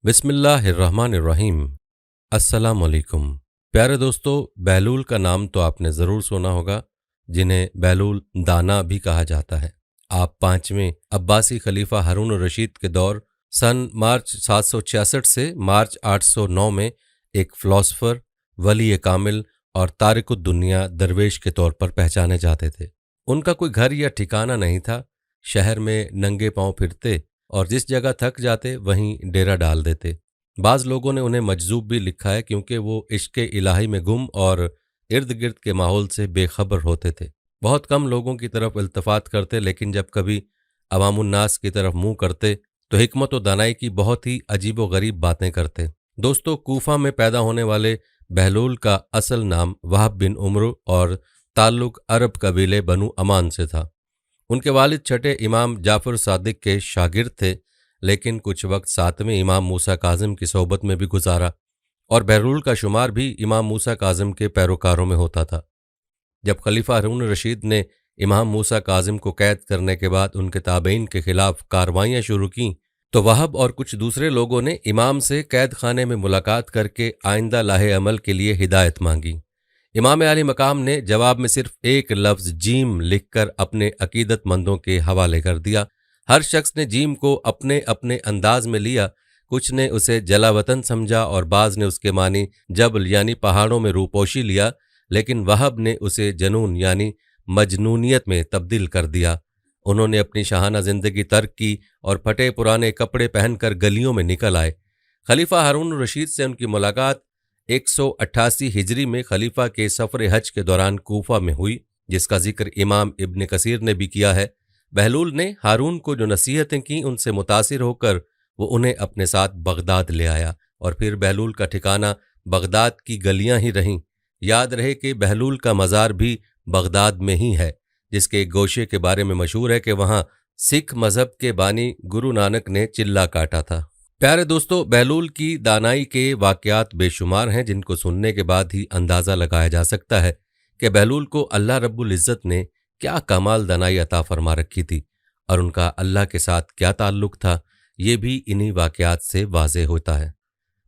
बिस्मिल्लाहिर्रहमानिर्रहीम। अस्सलाम वालेकुम। प्यारे दोस्तों, बहलूल का नाम तो आपने ज़रूर सुना होगा, जिन्हें बहलूल दाना भी कहा जाता है। आप पाँचवें अब्बासी खलीफा हारून रशीद के दौर सन मार्च 766 से मार्च 809 में एक फ़िलासफ़र, वली कामिल और तारिकुद्दुनिया दरवेश के तौर पर पहचाने जाते थे। उनका कोई घर या ठिकाना नहीं था। शहर में नंगे पांव फिरते और जिस जगह थक जाते वहीं डेरा डाल देते। बाज़ लोगों ने उन्हें मजजूब भी लिखा है, क्योंकि वो इश्क़े इलाही में गुम और इर्द गिर्द के माहौल से बेखबर होते थे। बहुत कम लोगों की तरफ इल्तफ़ात करते, लेकिन जब कभी अवामुन्नास की तरफ मुंह करते तो हिकमत व दानाई की बहुत ही अजीब व गरीब बातें करते। दोस्तों, कूफा में पैदा होने वाले बहलूल का असल नाम वहब बिन उम्र और ताल्लुक अरब कबीले बनु अमान से था। उनके वालिद छठे इमाम जाफ़र सादिक के शागिर्द थे, लेकिन कुछ वक्त सातवें इमाम मूसा काज़िम की सोहबत में भी गुजारा और बहलूल का शुमार भी इमाम मूसा काज़िम के पैरोकारों में होता था। जब खलीफा हारून रशीद ने इमाम मूसा काज़िम को कैद करने के बाद उनके ताबईन के खिलाफ कार्रवाइयाँ शुरू कीं, तो वहब और कुछ दूसरे लोगों ने इमाम से कैद खाने में मुलाकात करके आइंदा लाहे अमल के लिए हिदायत मांगी। इमाम आली मकाम ने जवाब में सिर्फ एक लफ्ज़ जीम लिखकर अपने अकीदतमंदों के हवाले कर दिया। हर शख्स ने जीम को अपने अपने अंदाज में लिया। कुछ ने उसे जलावतन समझा और बाज़ ने उसके मानी जबल यानी पहाड़ों में रूपोशी लिया, लेकिन वहब ने उसे जनून यानी मजनूनियत में तब्दील कर दिया। उन्होंने अपनी शाहाना ज़िंदगी तर्क की और फटे पुराने कपड़े पहनकर गलियों में निकल आए। खलीफा हारून रशीद से उनकी मुलाकात 188 हिजरी में खलीफा के सफ़र हज के दौरान कूफा में हुई, जिसका जिक्र इमाम इब्न कसीर ने भी किया है। बहलूल ने हारून को जो नसीहतें की, उनसे मुतासिर होकर वो उन्हें अपने साथ बगदाद ले आया और फिर बहलूल का ठिकाना बगदाद की गलियां ही रहीं। याद रहे कि बहलूल का मज़ार भी बगदाद में ही है, जिसके एक गोशे के बारे में मशहूर है कि वहाँ सिख मज़हब के बानी गुरु नानक ने चिल्ला काटा था। प्यारे दोस्तों, बहलूल की दानाई के वाक़यात बेशुमार हैं, जिनको सुनने के बाद ही अंदाज़ा लगाया जा सकता है कि बहलूल को अल्लाह रब्बुल इज़्ज़त ने क्या कमाल दानाई अता फरमा रखी थी और उनका अल्लाह के साथ क्या ताल्लुक़ था। ये भी इन्हीं वाक़यात से वाज़े होता है।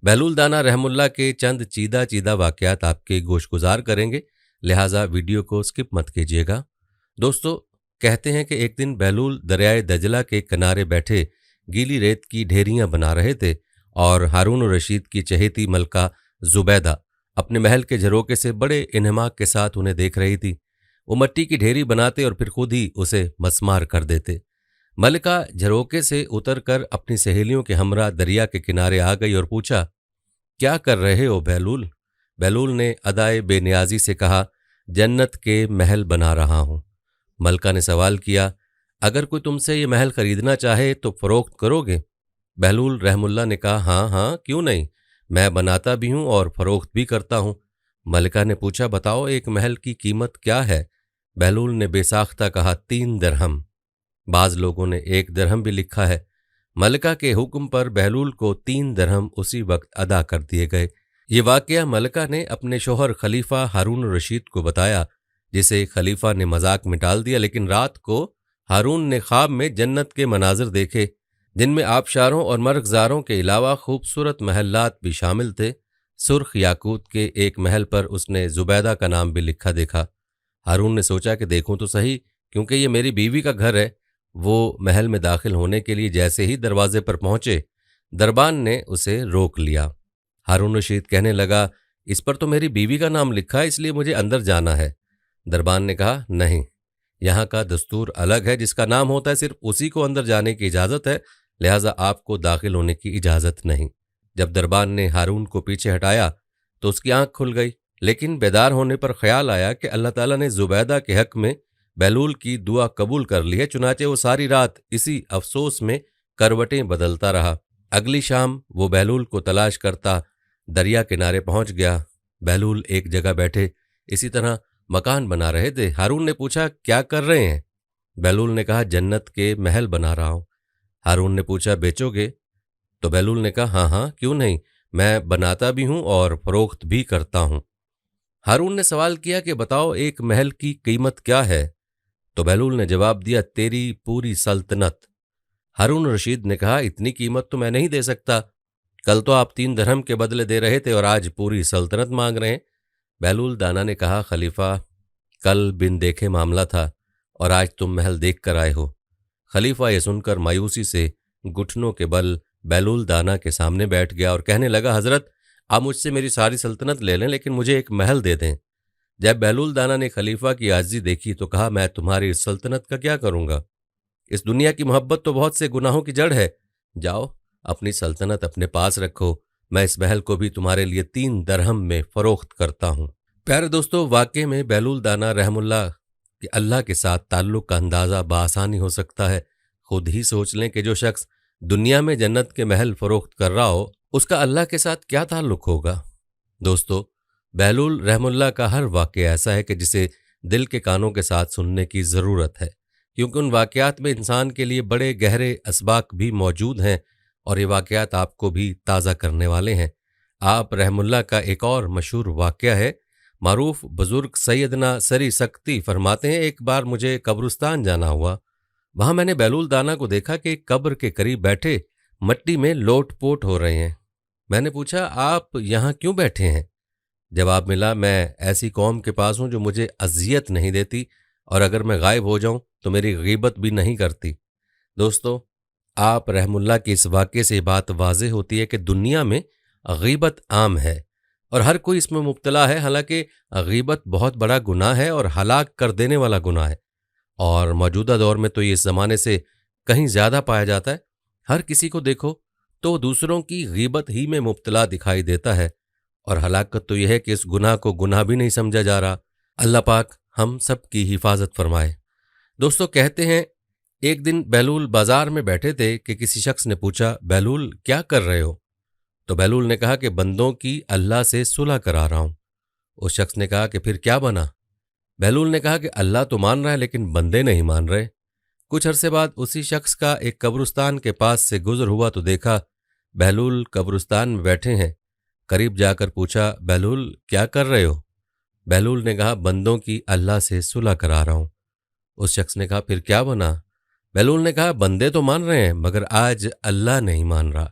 बहलूल दाना रहमुल्लाह के चंद चीदा चीदा वाक़यात आपके गोशगुजार करेंगे, लिहाजा वीडियो को स्किप मत कीजिएगा। दोस्तों, कहते हैं कि एक दिन बहलूल दरियाए दजला के किनारे बैठे गीली रेत की ढेरियां बना रहे थे और हारून रशीद की चहेती मलका जुबैदा अपने महल के झरोके से बड़े इन्हमाक के साथ उन्हें देख रही थी। वो मट्टी की ढेरी बनाते और फिर खुद ही उसे मसमार कर देते। मलिका झरोके से उतरकर अपनी सहेलियों के हमरा दरिया के किनारे आ गई और पूछा, क्या कर रहे हो बहलूल? बहलूल ने अदाए बेनियाजी से कहा, जन्नत के महल बना रहा हूं। मलका ने सवाल किया, अगर कोई तुमसे ये महल खरीदना चाहे तो फरोख्त करोगे? बहलूल रहमुल्लाह ने कहा, हाँ हाँ, क्यों नहीं, मैं बनाता भी हूं और फरोख्त भी करता हूं। मलिका ने पूछा, बताओ एक महल की कीमत क्या है? बहलूल ने बेसाख्ता कहा, 3 दिरहम। बाज़ लोगों ने 1 दिरहम भी लिखा है। मलिका के हुक्म पर बहलूल को 3 दिरहम उसी वक्त अदा कर दिए गए। ये वाक़या मलिका ने अपने शोहर खलीफा हारून रशीद को बताया, जिसे खलीफा ने मजाक में टाल दिया, लेकिन रात को हारून ने ख्वाब में जन्नत के मनाजिर देखे, जिनमें आबशारों और मर्गजारों के अलावा खूबसूरत महलात भी शामिल थे। सुर्ख याकूत के एक महल पर उसने जुबैदा का नाम भी लिखा देखा। हारून ने सोचा कि देखूं तो सही, क्योंकि ये मेरी बीवी का घर है। वो महल में दाखिल होने के लिए जैसे ही दरवाजे पर पहुंचे, दरबान ने उसे रोक लिया। हारून रशीद कहने लगा, इस पर तो मेरी बीवी का नाम लिखा है, इसलिए मुझे अंदर जाना है। दरबान ने कहा, नहीं, यहाँ का दस्तूर अलग है, जिसका नाम होता है सिर्फ उसी को अंदर जाने की इजाज़त है, लिहाजा आपको दाखिल होने की इजाज़त नहीं। जब दरबान ने हारून को पीछे हटाया तो उसकी आंख खुल गई, लेकिन बेदार होने पर ख्याल आया कि अल्लाह ताला ने जुबैदा के हक में बहलूल की दुआ कबूल कर ली है। चुनाचे वो सारी रात इसी अफसोस में करवटें बदलता रहा। अगली शाम वो बहलूल को तलाश करता दरिया किनारे पहुंच गया। बहलूल एक जगह बैठे इसी तरह मकान बना रहे थे। हारून ने पूछा, क्या कर रहे हैं? बहलूल ने कहा, जन्नत के महल बना रहा हूं। हारून ने पूछा, बेचोगे? तो बहलूल ने कहा, हाँ हाँ, क्यों नहीं, मैं बनाता भी हूं और फरोख्त भी करता हूं। हारून ने सवाल किया कि बताओ एक महल की कीमत क्या है? तो बहलूल ने जवाब दिया, तेरी पूरी सल्तनत। हारून रशीद ने कहा, इतनी कीमत तो मैं नहीं दे सकता। कल तो आप 3 दरहम के बदले दे रहे थे और आज पूरी सल्तनत मांग रहे हैं। बहलूल दाना ने कहा, खलीफा, कल बिन देखे मामला था और आज तुम महल देख कर आए हो। खलीफा ये सुनकर मायूसी से घुटनों के बल बहलूल दाना के सामने बैठ गया और कहने लगा, हजरत, आप मुझसे मेरी सारी सल्तनत ले लें लेकिन मुझे एक महल दे दें। जब बहलूल दाना ने खलीफा की आजिज़ी देखी तो कहा, मैं तुम्हारी इस सल्तनत का क्या करूंगा? इस दुनिया की मोहब्बत तो बहुत से गुनाहों की जड़ है। जाओ, अपनी सल्तनत अपने पास रखो, मैं इस महल को भी तुम्हारे लिए 3 दरहम में फरोख्त करता हूँ। प्यारे दोस्तों, वाकई में बहलूल दाना रहमुल्लाह कि अल्लाह के साथ ताल्लुक़ का अंदाज़ा बआसानी हो सकता है। खुद ही सोच लें कि जो शख्स दुनिया में जन्नत के महल फरोख्त कर रहा हो, उसका अल्लाह के साथ क्या ताल्लुक़ होगा। दोस्तों, बहलूल रहमुल्लाह का हर वाक़या ऐसा है कि जिसे दिल के कानों के साथ सुनने की ज़रूरत है, क्योंकि उन वाक़यात में इंसान के लिए बड़े गहरे असबाक भी मौजूद हैं और ये वाक़यात आपको भी ताज़ा करने वाले हैं। आप रहमुल्लाह का एक और मशहूर वाक़या है। मारूफ बुज़ुर्ग सैयदना सरी सक्ती फरमाते हैं, एक बार मुझे कब्रिस्तान जाना हुआ। वहाँ मैंने बहलूल दाना को देखा कि कब्र के करीब बैठे मट्टी में लोट-पोट हो रहे हैं। मैंने पूछा, आप यहाँ क्यों बैठे हैं? जवाब मिला, मैं ऐसी कौम के पास हूँ जो मुझे अज़ियत नहीं देती और अगर मैं गायब हो जाऊं तो मेरी गीबत भी नहीं करती। दोस्तों, आप रहमुल्लाह की इस वाक़े से बात वाज़ेह होती है कि दुनिया में गीबत आम है और हर कोई इसमें मुब्तला है। हालांकि गीबत बहुत बड़ा गुनाह है और हलाक कर देने वाला गुनाह है और मौजूदा दौर में तो ये इस ज़माने से कहीं ज़्यादा पाया जाता है। हर किसी को देखो तो दूसरों की गीबत ही में मुब्तला दिखाई देता है और हलाकत तो यह है कि इस गुनाह को गुनाह भी नहीं समझा जा रहा। अल्लाह पाक हम सब की हिफाजत फरमाए। दोस्तों, कहते हैं एक दिन बहलूल बाजार में बैठे थे कि किसी शख्स ने पूछा, बहलूल क्या कर रहे हो? तो बहलूल ने कहा कि बंदों की अल्लाह से सुलह करा रहा हूं। उस शख्स ने कहा कि फिर क्या बना? बहलूल ने कहा कि अल्लाह तो मान रहा है लेकिन बंदे नहीं मान रहे। कुछ अरसे बाद उसी शख्स का एक कब्रिस्तान के पास से गुजर हुआ तो देखा बहलूल कब्रिस्तान में बैठे हैं। करीब जाकर पूछा, बहलूल क्या कर रहे हो? बहलूल ने कहा, बंदों की अल्लाह से सुलह करा रहा हूं। उस शख्स ने कहा, फिर क्या बना? बहलूल ने कहा, बंदे तो मान रहे हैं मगर आज अल्लाह नहीं मान रहा।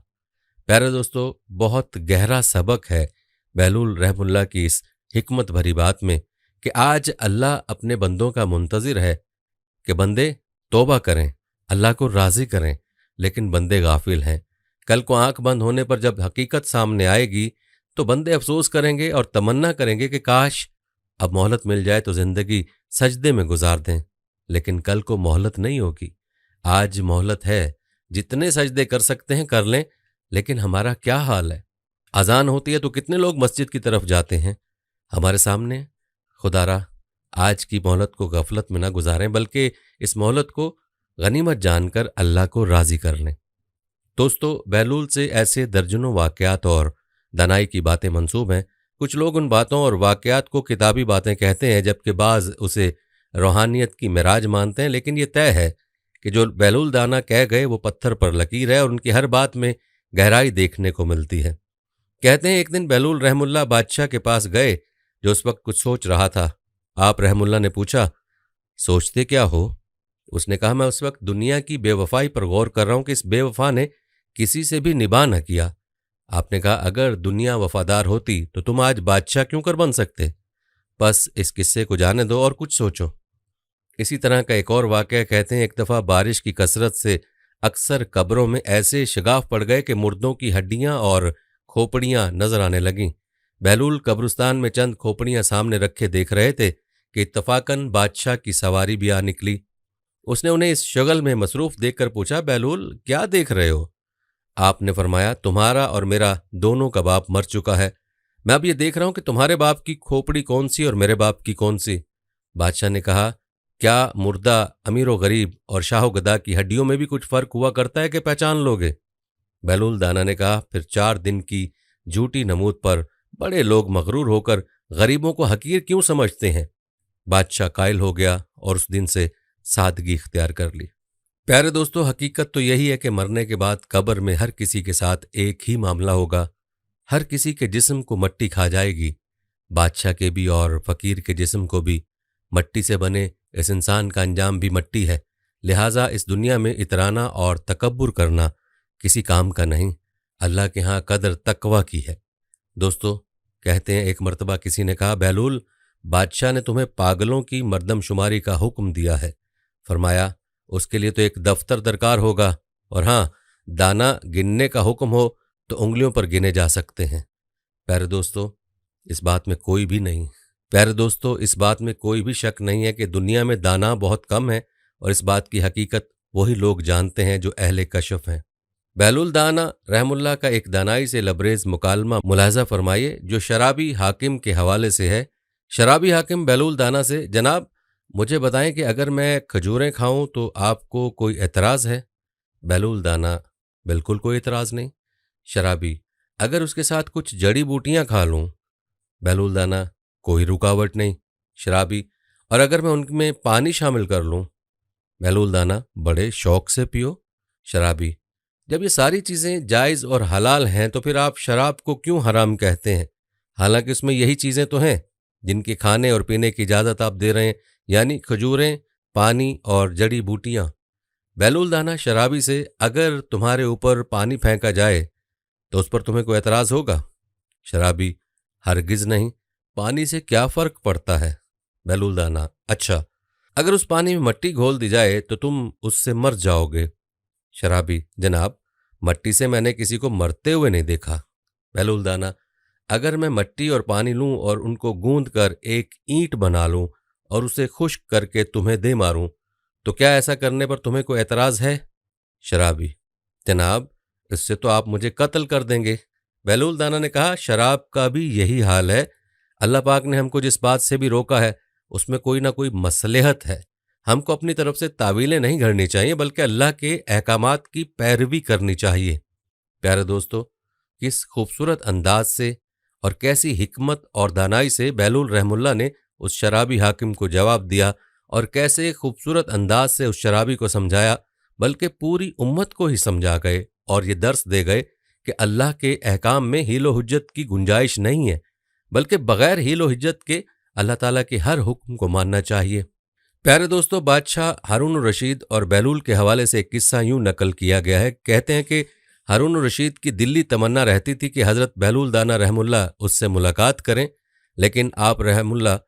प्यारे दोस्तों, बहुत गहरा सबक है बहलूल रहमुल्लाह की इस हिकमत भरी बात में कि आज अल्लाह अपने बंदों का मुंतज़िर है कि बंदे तौबा करें, अल्लाह को राज़ी करें, लेकिन बंदे गाफिल हैं। कल को आंख बंद होने पर जब हकीकत सामने आएगी तो बंदे अफसोस करेंगे और तमन्ना करेंगे कि काश अब मोहलत मिल जाए तो जिंदगी सजदे में गुजार दें। लेकिन कल को मोहलत नहीं होगी, आज मोहलत है। जितने सजदे कर सकते हैं कर लें, लेकिन हमारा क्या हाल है? अजान होती है तो कितने लोग मस्जिद की तरफ जाते हैं हमारे सामने। खुदारा आज की मोहलत को गफलत में ना गुजारें, बल्कि इस मोहलत को गनीमत जानकर अल्लाह को राज़ी कर लें। दोस्तों, बहलूल से ऐसे दर्जनों वाक़यात और दानाई की बातें मंसूब हैं। कुछ लोग उन बातों और वाक़यात को किताबी बातें कहते हैं, जबकि बाज़ उसे रूहानियत की मिराज मानते हैं। लेकिन ये तय है कि जो बहलूल दाना कह गए वो पत्थर पर लकीर है और उनकी हर बात में गहराई देखने को मिलती है। कहते हैं एक दिन बहलूल रहमुल्लाह बादशाह के पास गए जो उस वक्त कुछ सोच रहा था। आप रहमुल्लाह ने पूछा, सोचते क्या हो? उसने कहा, मैं उस वक्त दुनिया की बेवफाई पर गौर कर रहा हूं कि इस बेवफा ने किसी से भी निभा न किया। आपने कहा, अगर दुनिया वफादार होती तो तुम आज बादशाह क्यों कर बन सकते? बस इस किस्से को जाने दो और कुछ सोचो। इसी तरह का एक और वाक़या कहते हैं एक दफ़ा बारिश की कसरत से अक्सर कब्रों में ऐसे शगाफ पड़ गए कि मुर्दों की हड्डियां और खोपड़ियां नजर आने लगीं। बहलूल कब्रिस्तान में चंद खोपड़ियां सामने रखे देख रहे थे कि इत्तफाकन बादशाह की सवारी भी आ निकली। उसने उन्हें इस शगल में मसरूफ देखकर पूछा, बहलूल क्या देख रहे हो? आपने फरमाया, तुम्हारा और मेरा दोनों का बाप मर चुका है। मैं अब ये देख रहा हूं कि तुम्हारे बाप की खोपड़ी कौन सी और मेरे बाप की कौन सी। बादशाह ने कहा, क्या मुर्दा अमीर व गरीब और शाह गदा की हड्डियों में भी कुछ फर्क हुआ करता है कि पहचान लोगे? बहलूल दाना ने कहा, फिर 4 दिन की झूठी नमूद पर बड़े लोग मगरूर होकर गरीबों को हकीर क्यों समझते हैं? बादशाह कायल हो गया और उस दिन से सादगी इख्तियार कर ली। प्यारे दोस्तों, हकीकत तो यही है कि मरने के बाद कब्र में हर किसी के साथ एक ही मामला होगा। हर किसी के जिस्म को मट्टी खा जाएगी, बादशाह के भी और फकीर के जिस्म को भी। मट्टी से बने इस इंसान का अंजाम भी मट्टी है। लिहाजा इस दुनिया में इतराना और तकब्बुर करना किसी काम का नहीं। अल्लाह के यहाँ कदर तकवा की है। दोस्तों, कहते हैं एक मर्तबा किसी ने कहा, बहलूल, बादशाह ने तुम्हें पागलों की मर्दमशुमारी का हुक्म दिया है। फरमाया, उसके लिए तो एक दफ्तर दरकार होगा, और हाँ, दाना गिनने का हुक्म हो तो उंगलियों पर गिने जा सकते हैं। प्यारे दोस्तों, इस बात में कोई भी नहीं प्यारे दोस्तों, इस बात में कोई भी शक नहीं है कि दुनिया में दाना बहुत कम है, और इस बात की हकीकत वही लोग जानते हैं जो अहले कशफ हैं। बहलूल दाना रहमुल्लाह का एक दानाई से लबरेज मुकालमा मुलाहजा फरमाइए जो शराबी हाकिम के हवाले से है। शराबी हाकिम बहलूल दाना से, जनाब, मुझे बताएं कि अगर मैं खजूरें खाऊं तो आपको कोई एतराज़ है? बहलूल दाना, बिल्कुल कोई एतराज़ नहीं। शराबी, अगर उसके साथ कुछ जड़ी बूटियां खा लूं? बहलूल दाना, कोई रुकावट नहीं। शराबी, और अगर मैं उनमें पानी शामिल कर लूं? बहलूल दाना, बड़े शौक से पियो। शराबी, जब ये सारी चीज़ें जायज़ और हलाल हैं तो फिर आप शराब को क्यों हराम कहते हैं? हालांकि उसमें यही चीज़ें तो हैं जिनके खाने और पीने की इजाज़त आप दे रहे हैं, यानी खजूरें, पानी और जड़ी बूटियां। बहलूल दाना शराबी से, अगर तुम्हारे ऊपर पानी फेंका जाए तो उस पर तुम्हें कोई एतराज़ होगा? शराबी, हरगिज़ नहीं, पानी से क्या फ़र्क पड़ता है? बहलूल दाना, अच्छा, अगर उस पानी में मट्टी घोल दी जाए तो तुम उससे मर जाओगे। शराबी, जनाब, मट्टी से मैंने किसी को मरते हुए नहीं देखा। बहलूल दाना, अगर मैं मट्टी और पानी लूं और उनको गूंद कर एक ईंट बना लूं और उसे खुश्क करके तुम्हें दे मारूं, तो क्या ऐसा करने पर तुम्हें कोई एतराज़ है? शराबी, जनाब, इससे तो आप मुझे कत्ल कर देंगे। बहलूल दाना ने कहा, शराब का भी यही हाल है। अल्लाह पाक ने हमको जिस बात से भी रोका है उसमें कोई ना कोई मसलहत है। हमको अपनी तरफ से तावीलें नहीं घड़नी चाहिए, बल्कि अल्लाह के अहकामात की पैरवी करनी चाहिए। प्यारे दोस्तों, किस खूबसूरत अंदाज से और कैसी हिकमत और दानाई से बहलूल रहमुल्लाह ने उस शराबी हाकिम को जवाब दिया, और कैसे खूबसूरत अंदाज से उस शराबी को समझाया, बल्कि पूरी उम्मत को ही समझा गए और ये दर्स दे गए कि अल्लाह के अहकाम में हीलो हुज्जत की गुंजाइश नहीं है, बल्कि बगैर हीलो हुज्जत के अल्लाह ताला के हर हुक्म को मानना चाहिए। प्यारे दोस्तों, बादशाह हारून रशीद और बहलूल के हवाले से एक किस्सा यूं नकल किया गया है। कहते हैं कि हारून रशीद की दिल्ली तमन्ना रहती थी कि हज़रत बहलूल दाना रहमुल्लाह उससे मुलाकात करें, लेकिन आप रहमुल्लाह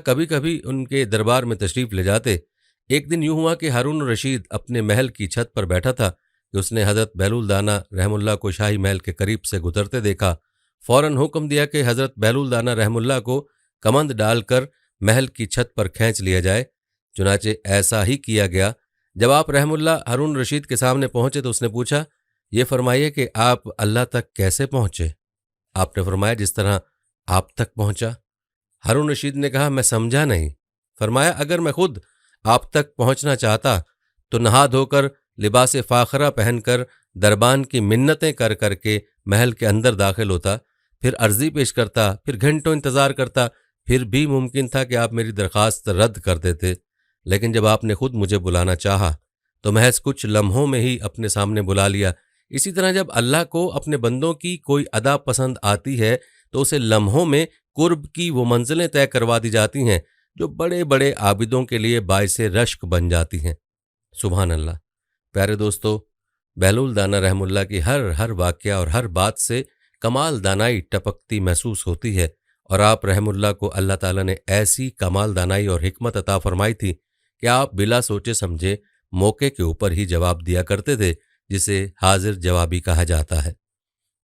कभी कभी उनके दरबार में तशरीफ़ ले जाते। एक दिन यूं हुआ कि हारून रशीद अपने महल की छत पर बैठा था कि उसने हज़रत बहलूल दाना रहमुल्लाह को शाही महल के करीब से गुजरते देखा। फ़ौरन हुक्म दिया कि हज़रत बहलूल दाना रहमुल्लाह को कमंद डालकर महल की छत पर खींच लिया जाए। चुनाचे ऐसा ही किया गया। जब आप रहमुल्लाह हारून रशीद के सामने पहुंचे तो उसने पूछा, ये फरमाइए कि आप अल्लाह तक कैसे पहुंचे? आपने फरमाया, जिस तरह आप तक पहुंचा। हारून रशीद ने कहा, मैं समझा नहीं। फरमाया, अगर मैं खुद आप तक पहुंचना चाहता तो नहा धोकर लिबास फ़ाखरा पहनकर दरबान की मिन्नतें कर करके महल के अंदर दाखिल होता, फिर अर्जी पेश करता, फिर घंटों इंतज़ार करता, फिर भी मुमकिन था कि आप मेरी दरख्वास्त रद्द कर देते। लेकिन जब आपने खुद मुझे बुलाना चाहा तो महज कुछ लम्हों में ही अपने सामने बुला लिया। इसी तरह जब अल्लाह को अपने बंदों की कोई अदा पसंद आती है तो उसे लम्हों में कुर्ब की वो मंजिलें तय करवा दी जाती हैं जो बड़े बड़े आबिदों के लिए बाइसे रश्क बन जाती हैं। सुभान अल्लाह। प्यारे दोस्तों, बहलूल दाना रहमुल्लाह की हर वाक़या और हर बात से कमाल दानाई टपकती महसूस होती है, और आप रहमुल्लाह को अल्लाह ताला ने ऐसी कमाल दानाई और हिकमत अता फरमाई थी कि आप बिला सोचे समझे मौके के ऊपर ही जवाब दिया करते थे, जिसे हाजिर जवाबी कहा जाता है।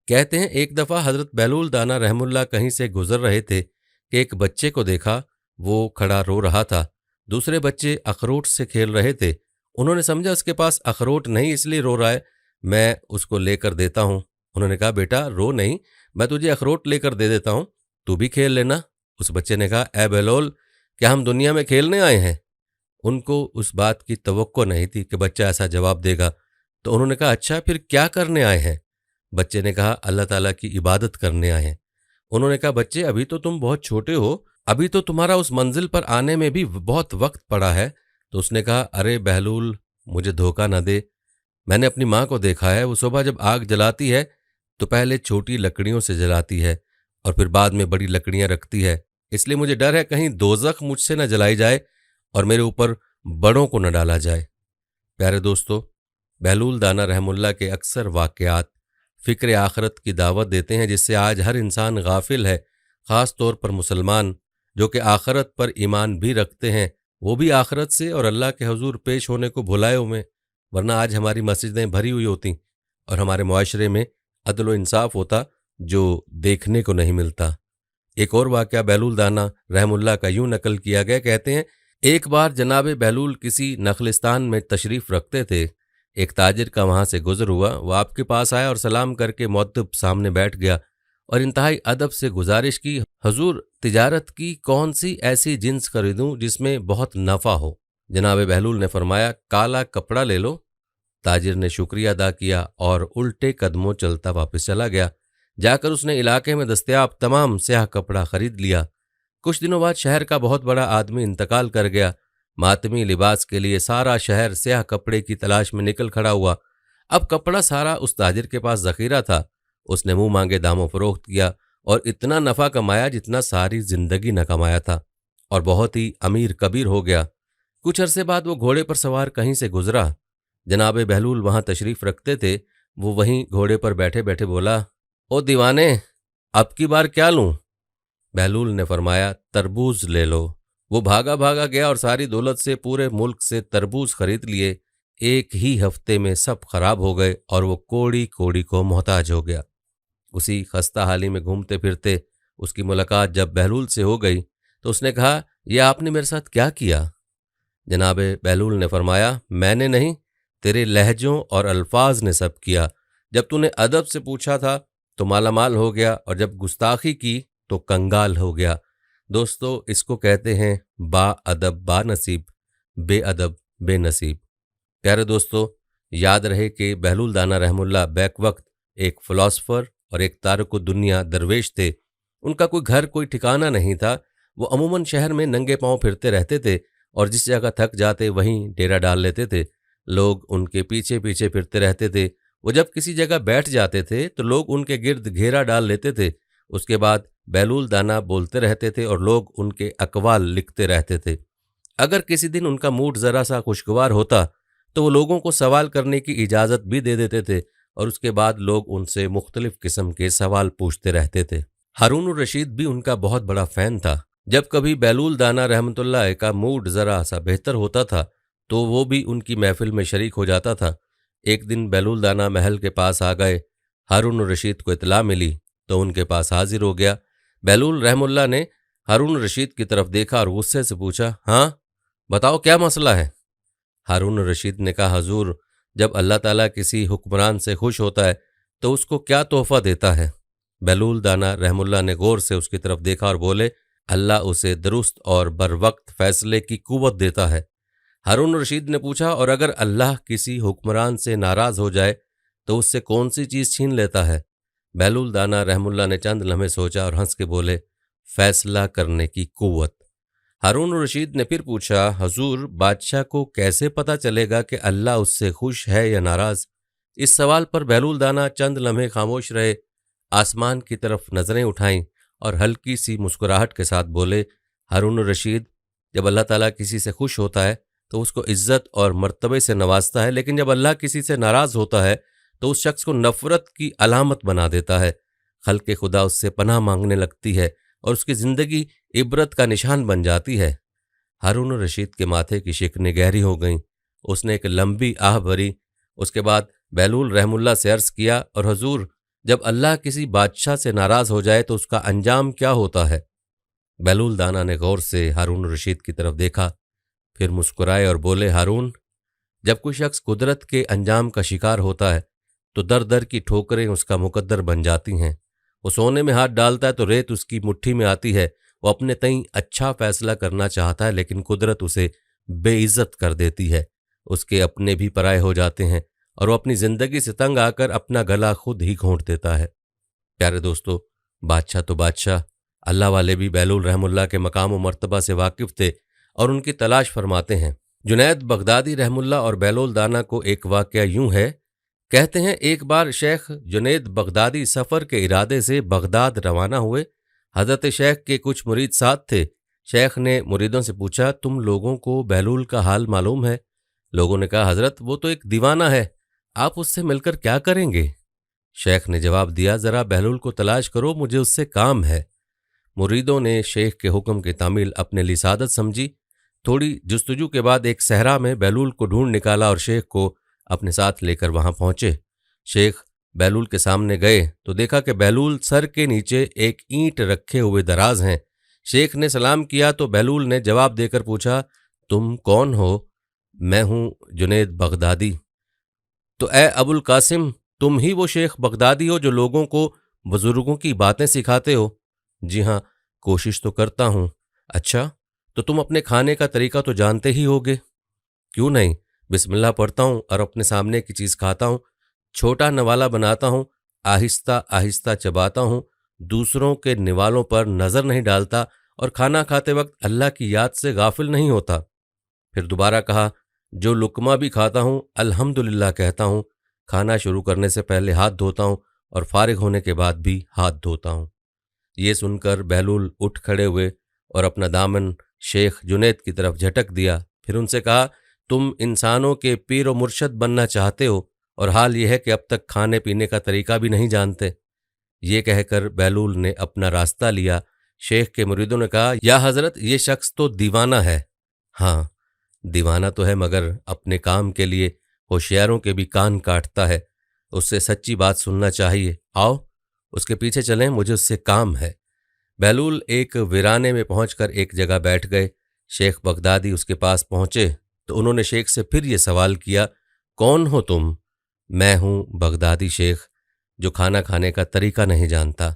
कहते हैं एक दफ़ा हज़रत बहलूल दाना रहमुल्लाह कहीं से गुजर रहे थे कि एक बच्चे को देखा, वो खड़ा रो रहा था। दूसरे बच्चे अखरोट से खेल रहे थे। उन्होंने समझा उसके पास अखरोट नहीं इसलिए रो रहा है, मैं उसको लेकर देता हूँ। उन्होंने कहा, बेटा रो नहीं, मैं तुझे अखरोट लेकर दे देता हूँ, तू भी खेल लेना। उस बच्चे ने कहा, ए बहलोल, क्या हम दुनिया में खेलने आए हैं? उनको उस बात की तवक्को नहीं थी कि बच्चा ऐसा जवाब देगा, तो उन्होंने कहा, अच्छा फिर क्या करने आए हैं? बच्चे ने कहा, अल्लाह ताला की इबादत करने आए हैं। उन्होंने कहा, बच्चे अभी तो तुम बहुत छोटे हो, अभी तो तुम्हारा उस मंजिल पर आने में भी बहुत वक्त पड़ा है। तो उसने कहा, अरे बहलूल, मुझे धोखा न दे, मैंने अपनी माँ को देखा है, वो सुबह जब आग जलाती है तो पहले छोटी लकड़ियों से जलाती है और फिर बाद में बड़ी लकड़ियाँ रखती है, इसलिए मुझे डर है कहीं दोज़ख मुझसे न जलाई जाए और मेरे ऊपर बड़ों को न डाला जाए। प्यारे दोस्तों, बहलूल दाना रहमुल्लाह के अक्सर वाक़यात फ़िक्र आखरत की दावत देते हैं, जिससे आज हर इंसान गाफिल है, ख़ास तौर पर मुसलमान जो कि आखरत पर ईमान भी रखते हैं, वो भी आखरत से और अल्लाह के हुजूर पेश होने को भुलाए हुए। वरना आज हमारी मस्जिदें भरी हुई होती और हमारे मुआशरे में अदल व इंसाफ होता, जो देखने को नहीं मिलता। एक और वाक़या बहलूल दाना रहमुल्लाह का यूं नकल किया गया। कहते हैं, एक बार जनाब बहलूल किसी नखलिस्तान में तशरीफ़ रखते थे। एक ताजिर का वहाँ से गुज़र हुआ। वह आपके पास आया और सलाम करके मुअद्दिब सामने बैठ गया और इंतहाई अदब से गुजारिश की, हुजूर तिजारत की कौन सी ऐसी जिन्स खरीदूं जिसमें बहुत नफ़ा हो। जनाब बहलूल ने फरमाया, काला कपड़ा ले लो। ताजिर ने शुक्रिया अदा किया और उल्टे कदमों चलता वापस चला गया। जाकर उसने इलाके में दस्तयाब तमाम स्याह कपड़ा खरीद लिया। कुछ दिनों बाद शहर का बहुत बड़ा आदमी इंतकाल कर गया। मातमी लिबास के लिए सारा शहर स्याह कपड़े की तलाश में निकल खड़ा हुआ। अब कपड़ा सारा उस ताजिर के पास ज़ख़ीरा था। उसने मुंह मांगे दामों फरोख्त किया और इतना नफ़ा कमाया जितना सारी जिंदगी न कमाया था, और बहुत ही अमीर कबीर हो गया। कुछ अरसे बाद वो घोड़े पर सवार कहीं से गुजरा। जनाब बहलूल वहां तशरीफ़ रखते थे। वो वहीं घोड़े पर बैठे बैठे बोला, ओ दीवाने, अब की बार क्या लूं? बहलूल ने फरमाया, तरबूज ले लो। वो भागा भागा गया और सारी दौलत से पूरे मुल्क से तरबूज खरीद लिए। एक ही हफ्ते में सब खराब हो गए और वो कोड़ी कोड़ी को मोहताज हो गया। उसी खस्ता हाली में घूमते फिरते उसकी मुलाकात जब बहलूल से हो गई तो उसने कहा, यह आपने मेरे साथ क्या किया? जनाब बहलूल ने फरमाया, मैंने नहीं, तेरे लहजों और अल्फाज ने सब किया। जब तूने अदब से पूछा था तो मालामाल हो गया, और जब गुस्ताखी की तो कंगाल हो गया। दोस्तों, इसको कहते हैं बा अदब बा नसीब, बेअदब बेनसीब। प्यारे दोस्तों, याद रहे कि बहलूल दाना रहमुल्लाह बैक वक्त एक फ़िलासफ़र और एक तारिक दुनिया दरवेश थे। उनका कोई घर कोई ठिकाना नहीं था। वो अमूमन शहर में नंगे पांव फिरते रहते थे और जिस जगह थक जाते वहीं डेरा डाल लेते थे। लोग उनके पीछे पीछे फिरते रहते थे। वो जब किसी जगह बैठ जाते थे तो लोग उनके गिर्द घेरा डाल लेते थे। उसके बाद बहलूल दाना बोलते रहते थे और लोग उनके अकवाल लिखते रहते थे। अगर किसी दिन उनका मूड ज़रा सा खुशगवार होता तो वो लोगों को सवाल करने की इजाज़त भी दे देते थे, और उसके बाद लोग उनसे मुख्तलिफ किस्म के सवाल पूछते रहते थे। हारून रशीद भी उनका बहुत बड़ा फ़ैन था। जब कभी बहलूल दाना रहमतुल्लाह का मूड ज़रा सा बेहतर होता था तो वो भी उनकी महफिल में शरीक हो जाता था। एक दिन बहलूल दाना महल के पास आ गए। हारून रशीद को इतला मिली तो उनके पास हाजिर हो गया। बहलूल रहमुल्लाह ने हारून रशीद की तरफ देखा और गुस्से से पूछा, हाँ बताओ क्या मसला है? हारून रशीद ने कहा, हजूर, जब अल्लाह ताला किसी हुक्मरान से खुश होता है तो उसको क्या तोहफा देता है? बहलूल दाना रहमुल्लाह ने गौर से उसकी तरफ देखा और बोले, अल्लाह उसे दुरुस्त और बरवक्त फैसले की कुव्वत देता है। हारून रशीद ने पूछा, और अगर अल्लाह किसी हुक्मरान से नाराज़ हो जाए तो उससे कौन सी चीज़ छीन लेता है? बहलूल दाना रहमुल्लाह ने चंद लम्हे सोचा और हंस के बोले, फैसला करने की कुव्वत। हारून रशीद ने फिर पूछा, हजूर, बादशाह को कैसे पता चलेगा कि अल्लाह उससे खुश है या नाराज़? इस सवाल पर बहलूल दाना चंद लम्हे खामोश रहे, आसमान की तरफ नज़रें उठाईं और हल्की सी मुस्कुराहट के साथ बोले, हारून रशीद, जब अल्लाह ताला किसी से खुश होता है तो उसको इज्जत और मर्तबे से नवाजता है, लेकिन जब अल्लाह किसी से नाराज़ होता है तो उस शख्स को नफ़रत की अलामत बना देता है। खल्क़े खुदा उससे पनाह मांगने लगती है और उसकी ज़िंदगी इबरत का निशान बन जाती है। हारून रशीद के माथे की शिकनें गहरी हो गईं। उसने एक लंबी आह भरी। उसके बाद बहलूल रहमुल्लाह से अर्ज़ किया, और हजूर, जब अल्लाह किसी बादशाह से नाराज़ हो जाए तो उसका अंजाम क्या होता है? बहलूल दाना ने गौर से हारून रशीद की तरफ देखा, फिर मुस्कुराए और बोले, हारून, जब कोई शख्स कुदरत के अंजाम का शिकार होता है तो दर दर की ठोकरें उसका मुकद्दर बन जाती हैं। वो सोने में हाथ डालता है तो रेत उसकी मुट्ठी में आती है। वो अपने तईं अच्छा फैसला करना चाहता है, लेकिन कुदरत उसे बेइज्जत कर देती है। उसके अपने भी पराये हो जाते हैं और वो अपनी ज़िंदगी से तंग आकर अपना गला खुद ही घोंट देता है। प्यारे दोस्तों, बादशाह तो बादशाह, अल्लाह वाले भी बहलूल रहमुल्लाह के मकाम व मर्तबा से वाकिफ़ थे और उनकी तलाश फरमाते हैं। जुनैद बगदादी रहमुल्लाह और बहलूल दाना को एक वाक़या यूं है। कहते हैं, एक बार शेख जुनैद बगदादी सफ़र के इरादे से बगदाद रवाना हुए। हज़रत शेख के कुछ मुरीद साथ थे। शेख ने मुरीदों से पूछा, तुम लोगों को बहलूल का हाल मालूम है? लोगों ने कहा, हज़रत, वो तो एक दीवाना है, आप उससे मिलकर क्या करेंगे? शेख ने जवाब दिया, जरा बहलूल को तलाश करो, मुझे उससे काम है। मुरीदों ने शेख के हुक्म की तामील अपने लिए सादत समझी। थोड़ी जुस्तजू के बाद एक सहरा में बहलूल को ढूंढ निकाला और शेख को अपने साथ लेकर वहां पहुंचे। शेख बहलूल के सामने गए तो देखा कि बहलूल सर के नीचे एक ईंट रखे हुए दराज हैं। शेख ने सलाम किया तो बहलूल ने जवाब देकर पूछा, तुम कौन हो? मैं हूं जुनैद बगदादी। तो ए अबुल कासिम, तुम ही वो शेख बगदादी हो जो लोगों को बुजुर्गों की बातें सिखाते हो? जी हाँ, कोशिश तो करता हूं। अच्छा, तो तुम अपने खाने का तरीका तो जानते ही होगे। क्यों नहीं, बिस्मिल्लाह पढ़ता हूं और अपने सामने की चीज खाता हूं। छोटा नवाला बनाता हूं, आहिस्ता आहिस्ता चबाता हूं, दूसरों के निवालों पर नजर नहीं डालता और खाना खाते वक्त अल्लाह की याद से गाफिल नहीं होता। फिर दोबारा कहा, जो लुकमा भी खाता हूं अल्हम्दुलिल्लाह कहता हूं। खाना शुरू करने से पहले हाथ धोता हूं और फारिग होने के बाद भी हाथ धोता हूं। ये सुनकर बहलूल उठ खड़े हुए और अपना दामन शेख जुनैद की तरफ झटक दिया। फिर उनसे कहा, तुम इंसानों के पीर और मुर्शद बनना चाहते हो और हाल यह है कि अब तक खाने पीने का तरीका भी नहीं जानते। ये कहकर बहलूल ने अपना रास्ता लिया। शेख के मुरीदों ने कहा, या हजरत, ये शख्स तो दीवाना है। हाँ, दीवाना तो है, मगर अपने काम के लिए होशियारों के भी कान काटता है। उससे सच्ची बात सुनना चाहिए। आओ उसके पीछे चलें, मुझे उससे काम है। बहलूल एक वीराने में पहुंचकर एक जगह बैठ गए। शेख बगदादी उसके पास पहुंचे तो उन्होंने शेख से फिर ये सवाल किया, कौन हो तुम? मैं हूं बगदादी शेख, जो खाना खाने का तरीका नहीं जानता।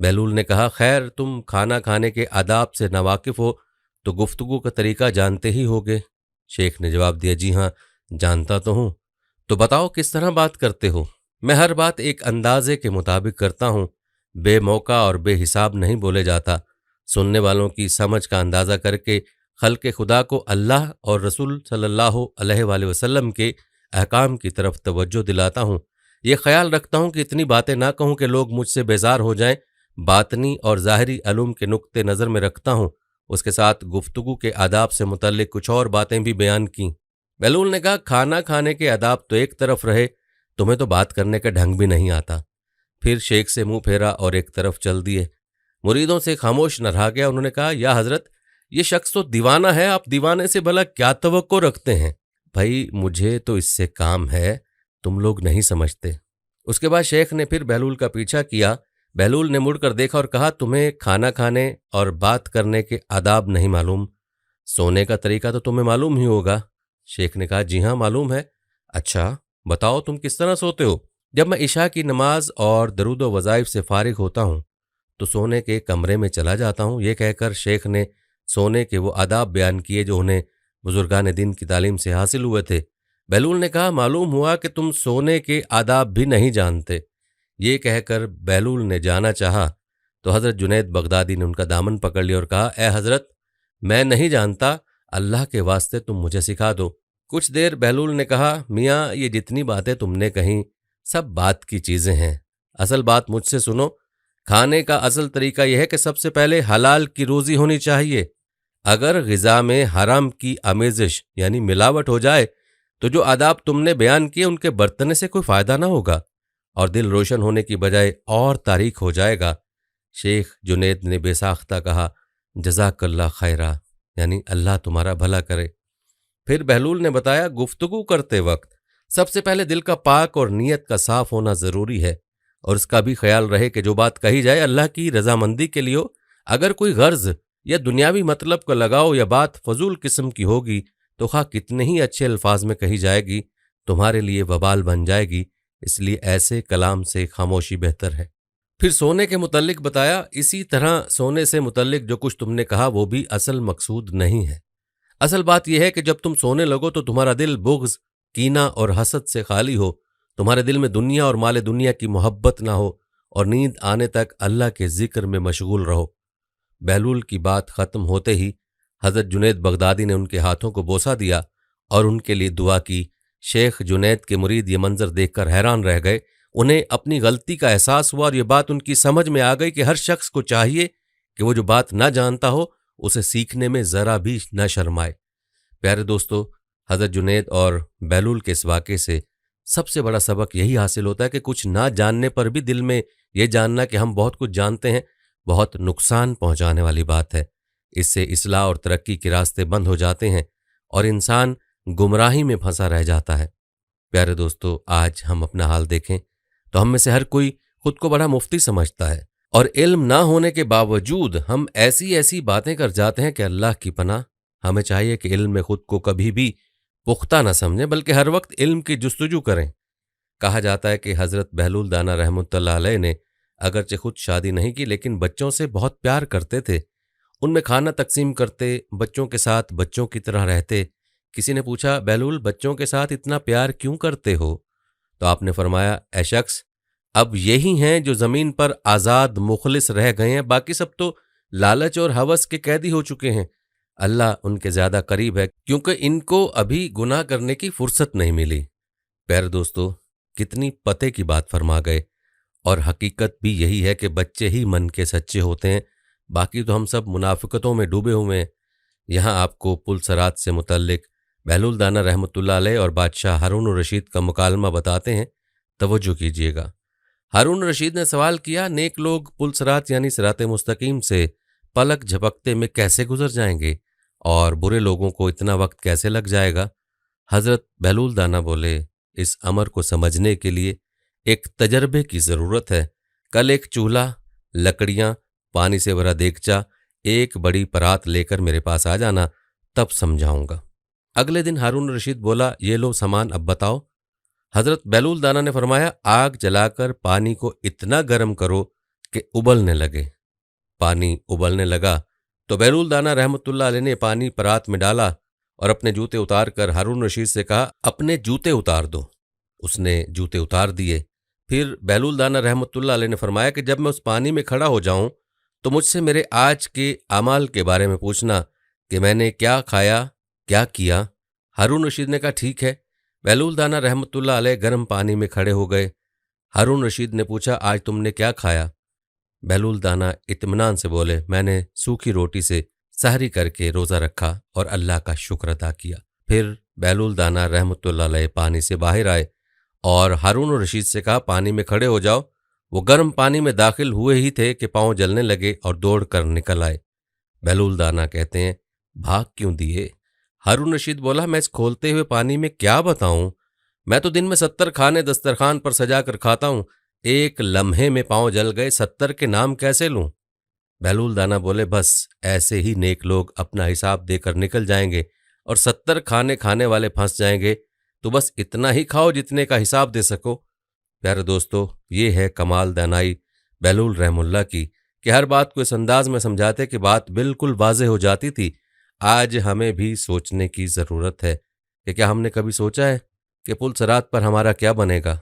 बहलूल ने कहा, खैर, तुम खाना खाने के आदाब से नावाकिफ हो तो गुफ्तगू का तरीका जानते ही होगे। शेख ने जवाब दिया, जी हाँ, जानता तो हूं। तो बताओ किस तरह बात करते हो? मैं हर बात एक अंदाजे के मुताबिक करता हूं, बेमौका और बेहिसाब नहीं बोले जाता। सुनने वालों की समझ का अंदाजा करके खल्क़े खुदा को अल्लाह और रसूल सल्लल्लाहु अलैहि वसल्लम के अहकाम की तरफ तवज्जो दिलाता हूं। ये ख्याल रखता हूं कि इतनी बातें ना कहूं कि लोग मुझसे बेजार हो जाएं। बातनी और ज़ाहिरी अलूम के नुक्ते नज़र में रखता हूं। उसके साथ गुफ्तगू के आदाब से मुतल्लिक कुछ और बातें भी बयान की। बहलूल ने कहा, खाना खाने के आदाब तो एक तरफ रहे, तुम्हें तो बात करने का ढंग भी नहीं आता। फिर शेख से मुंह फेरा और एक तरफ चल दिए। मुरीदों से खामोश न रहा गया। उन्होंने कहा, या हजरत, ये शख्स तो दीवाना है, आप दीवाने से भला क्या तवक्को रखते हैं? भाई, मुझे तो इससे काम है, तुम लोग नहीं समझते। उसके बाद शेख ने फिर बहलूल का पीछा किया। बहलूल ने मुड़कर देखा और कहा, तुम्हें खाना खाने और बात करने के आदाब नहीं मालूम? सोने का तरीका तो तुम्हें मालूम ही होगा। शेख ने कहा, जी हाँ, मालूम है। अच्छा, बताओ तुम किस तरह सोते हो? जब मैं इशा की नमाज और दरूद व वज़ाइफ से फारिग होता हूँ तो सोने के कमरे में चला जाता हूँ। ये कहकर शेख ने सोने के वो आदाब बयान किए जो उन्हें बुजुर्गान दिन की तालीम से हासिल हुए थे। बहलूल ने कहा, मालूम हुआ कि तुम सोने के आदाब भी नहीं जानते। ये कहकर बहलूल ने जाना चाहा तो हज़रत जुनैद बगदादी ने उनका दामन पकड़ लिया और कहा, ए हज़रत, मैं नहीं जानता, अल्लाह के वास्ते तुम मुझे सिखा दो। कुछ देर बहलूल ने कहा, मियाँ, ये जितनी बातें तुमने कहीं सब बात की चीज़ें हैं, असल बात मुझसे सुनो। खाने का असल तरीका यह है कि सबसे पहले हलाल की रोज़ी होनी चाहिए। अगर ग़िज़ा में हराम की आमेज़िश यानी मिलावट हो जाए तो जो आदाब तुमने बयान किए उनके बरतने से कोई फ़ायदा ना होगा और दिल रोशन होने की बजाय और तारीख हो जाएगा। शेख जुनैद ने बेसाख्ता कहा, जज़ाकल्लाह खैरा, यानी अल्लाह तुम्हारा भला करे। फिर बहलूल ने बताया, गुफ्तगू करते वक्त सबसे पहले दिल का पाक और नीयत का साफ होना ज़रूरी है और इसका भी ख्याल रहे कि जो बात कही जाए अल्लाह की रजामंदी के लिए हो। अगर कोई गर्ज या दुनियावी मतलब को लगाओ या बात फजूल किस्म की होगी तो खा कितने ही अच्छे अल्फाज में कही जाएगी, तुम्हारे लिए वबाल बन जाएगी। इसलिए ऐसे कलाम से खामोशी बेहतर है। फिर सोने के मुतल्लिक बताया, इसी तरह सोने से मुतल्लिक जो कुछ तुमने कहा वो भी असल मकसूद नहीं है। असल बात यह है कि जब तुम सोने लगो तो तुम्हारा दिल बुग़्ज़, कीना और हसद से खाली हो, तुम्हारे दिल में दुनिया और माले दुनिया की मोहब्बत ना हो और नींद आने तक अल्लाह के जिक्र में मशगूल रहो। बहलूल की बात ख़त्म होते ही हज़रत जुनैद बगदादी ने उनके हाथों को बोसा दिया और उनके लिए दुआ की। शेख जुनैद के मुरीद ये मंजर देखकर हैरान रह गए। उन्हें अपनी गलती का एहसास हुआ और ये बात उनकी समझ में आ गई कि हर शख्स को चाहिए कि वो जो बात ना जानता हो उसे सीखने में ज़रा भी न शर्माए। प्यारे दोस्तों, हज़रत जुनैद और बहलूल के इस वाक़े से सबसे बड़ा सबक यही हासिल होता है कि कुछ ना जानने पर भी दिल में ये जानना कि हम बहुत कुछ जानते हैं, बहुत नुकसान पहुंचाने वाली बात है। इससे इस्लाह और तरक्की के रास्ते बंद हो जाते हैं और इंसान गुमराही में फंसा रह जाता है। प्यारे दोस्तों, आज हम अपना हाल देखें तो हम में से हर कोई खुद को बड़ा मुफ्ती समझता है और इल्म ना होने के बावजूद हम ऐसी ऐसी बातें कर जाते हैं कि अल्लाह की पनाह। हमें चाहिए कि इल्म में खुद को कभी भी पुख्ता न समझें, बल्कि हर वक्त इल्म की जुस्तजू करें। कहा जाता है कि हज़रत बहलूल दाना रहमतुल्लाह अलैह ने अगरचे खुद शादी नहीं की, लेकिन बच्चों से बहुत प्यार करते थे। उनमें खाना तकसीम करते, बच्चों के साथ बच्चों की तरह रहते। किसी ने पूछा, बहलूल बच्चों के साथ इतना प्यार क्यों करते हो? तो आपने फरमाया, ए शख्स, अब यही हैं जो ज़मीन पर आज़ाद मुखलिस रह गए हैं, बाकी सब तो लालच और हवस के कैदी हो चुके हैं। अल्लाह उनके ज़्यादा करीब है क्योंकि इनको अभी गुनाह करने की फुर्सत नहीं मिली। प्यारे दोस्तों, कितनी पते की बात फरमा गए। और हकीकत भी यही है कि बच्चे ही मन के सच्चे होते हैं, बाकी तो हम सब मुनाफिकतों में डूबे हुए हैं। यहाँ आपको पुलसरात से मुतल्लिक बहलूल दाना रहमतुल्लाह अलैह और बादशाह हारून रशीद का मुकालमा बताते हैं। तवज्जो कीजिएगा। हारून रशीद ने सवाल किया, नेक लोग पुलसरात यानी सिराते मुस्तकीम से पलक झपकते में कैसे गुजर जाएंगे और बुरे लोगों को इतना वक्त कैसे लग जाएगा? हजरत बहलूल दाना बोले, इस अमर को समझने के लिए एक तजर्बे की ज़रूरत है। कल एक चूल्हा, लकड़ियाँ, पानी से भरा देगचा, एक बड़ी परात लेकर मेरे पास आ जाना, तब समझाऊंगा। अगले दिन हारून रशीद बोला, ये लो सामान, अब बताओ। हजरत बहलूल दाना ने फरमाया, आग जलाकर पानी को इतना गर्म करो कि उबलने लगे। पानी उबलने लगा तो बहलूल दाना रहमतुल्लाह अलैह ने पानी परात में डाला और अपने जूते उतार कर हारून रशीद से कहा, अपने जूते उतार दो। उसने जूते उतार दिए। फिर बहलूल दाना रहमतुल्लाह अलैह ने फरमाया कि जब मैं उस पानी में खड़ा हो जाऊं तो मुझसे मेरे आज के अमाल के बारे में पूछना कि मैंने क्या खाया, क्या किया। हारून रशीद ने कहा, ठीक है। बहलूल दाना रहमतुल्लाह अलैह गर्म पानी में खड़े हो गए। हारून रशीद ने पूछा, आज तुमने क्या खाया? बहलूल दाना इत्मीनान से बोले, मैंने सूखी रोटी से सहरी करके रोज़ा रखा और अल्लाह का शुक्र अदा किया। फिर बहलूल दाना रहमतुल्लाह अलैह पानी से बाहर आए और हारून रशीद से कहा, पानी में खड़े हो जाओ। वो गर्म पानी में दाखिल हुए ही थे कि पांव जलने लगे और दौड़ कर निकल आए। बहलूल दाना कहते हैं, भाग क्यों दिए? हारून रशीद बोला, मैं इस खोलते हुए पानी में क्या बताऊं? मैं तो दिन में 70 खाने दस्तरखान पर सजा कर खाता हूं। एक लम्हे में पांव जल गए, 70 के नाम कैसे लूं? बहलूल दाना बोले, बस ऐसे ही नेक लोग अपना हिसाब देकर निकल जाएंगे और 70 खाने खाने वाले फंस जाएंगे। तो बस इतना ही खाओ जितने का हिसाब दे सको। प्यारे दोस्तों, ये है कमाल दानाई बहलूल रहमुल्लाह की कि हर बात को इस अंदाज में समझाते कि बात बिल्कुल वाज़ेह हो जाती थी। आज हमें भी सोचने की ज़रूरत है कि क्या हमने कभी सोचा है कि पुलसरात पर हमारा क्या बनेगा?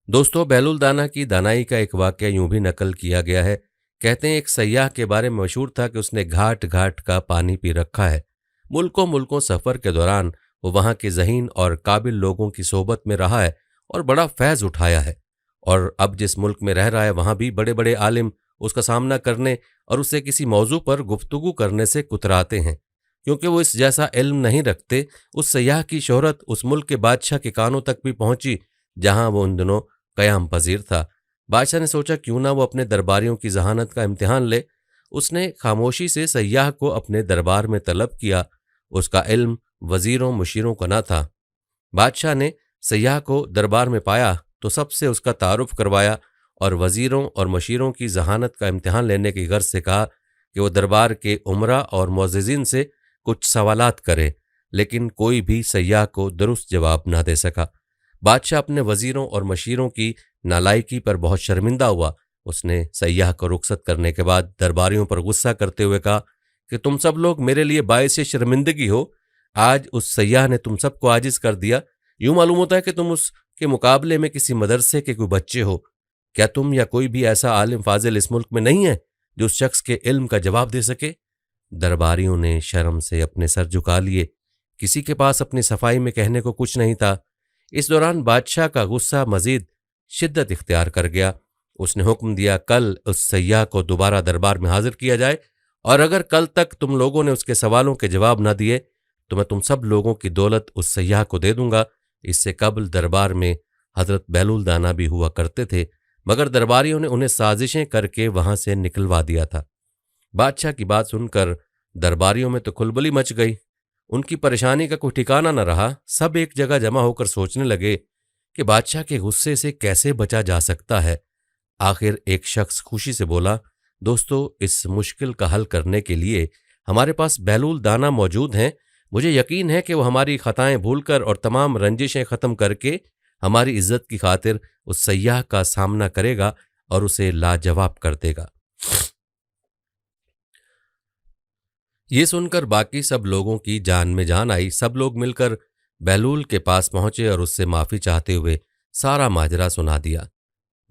दोस्तों, बहलूल दाना की दानाई का एक वाक़या यूं भी नकल किया गया है। कहते हैं, एक सयाह के बारे में मशहूर था कि उसने घाट घाट का पानी पी रखा है। मुल्कों मुल्कों सफ़र के दौरान वो वहाँ के ज़हीन और काबिल लोगों की सोबत में रहा है और बड़ा फैज़ उठाया है। और अब जिस मुल्क में रह रहा है वहाँ भी बड़े बड़े आलिम उसका सामना करने और उससे किसी मौजू पर गुफ्तगू करने से कुतराते हैं, क्योंकि वो इस जैसा इल्म नहीं रखते। उस सयाह की शोहरत उस मुल्क के बादशाह के कानों तक भी पहुंची जहां वो उन दिनों क़याम पजीर था। बादशाह ने सोचा, क्यों ना वो अपने दरबारियों की जहानत का इम्तिहान ले। उसने खामोशी से सयाह को अपने दरबार में तलब किया। उसका इल्म वजीरों मुशीरों का न था। बादशाह ने सयाह को दरबार में पाया तो सबसे उसका तारुफ करवाया और वजीरों और मशीरों की जहानत का इम्तिहान लेने की गर्ज से कहा कि वो दरबार के उमरा और मुअज़्ज़िज़ीन से कुछ सवालात करे, लेकिन कोई भी सयाह को दुरुस्त जवाब ना दे सका। बादशाह अपने वजीरों और मशीरों की नालायकी पर बहुत शर्मिंदा हुआ। उसने सयाह को रुखसत करने के बाद दरबारियों पर गुस्सा करते हुए कहा कि तुम सब लोग मेरे लिए बाइस शर्मिंदगी हो। आज उस सयाह ने तुम सबको आजिज कर दिया। यूं मालूम होता है कि तुम उसके मुकाबले में किसी मदरसे के कोई बच्चे हो। क्या तुम या कोई भी ऐसा आलिम फाजिल इस मुल्क में नहीं है जो उस शख्स के इल्म का जवाब दे सके? दरबारियों ने शर्म से अपने सर झुका लिए। किसी के पास अपनी सफाई में कहने को कुछ नहीं था। इस दौरान बादशाह का गुस्सा मजीद शिद्दत इख्तियार कर गया। उसने हुक्म दिया, कल उस सयाह को दोबारा दरबार में हाजिर किया जाए और अगर कल तक तुम लोगों ने उसके सवालों के जवाब न दिए तो मैं तुम सब लोगों की दौलत उस सयाह को दे दूंगा इससे कबल दरबार में हजरत बहलूल दाना भी हुआ करते थे, मगर दरबारियों ने उन्हें साजिशें करके वहां से निकलवा दिया था। बादशाह की बात सुनकर दरबारियों में तो खुलबली मच गई। उनकी परेशानी का कोई ठिकाना न रहा। सब एक जगह जमा होकर सोचने लगे कि बादशाह के गुस्से से कैसे बचा जा सकता है। आखिर एक शख्स खुशी से बोला, दोस्तों, इस मुश्किल का हल करने के लिए हमारे पास बहलूल दाना मौजूद हैं। मुझे यकीन है कि वो हमारी खताएं भूलकर और तमाम रंजिशें खत्म करके हमारी इज्जत की खातिर उस सयाह का सामना करेगा और उसे लाजवाब कर देगा। ये सुनकर बाकी सब लोगों की जान में जान आई। सब लोग मिलकर बहलूल के पास पहुंचे और उससे माफी चाहते हुए सारा माजरा सुना दिया।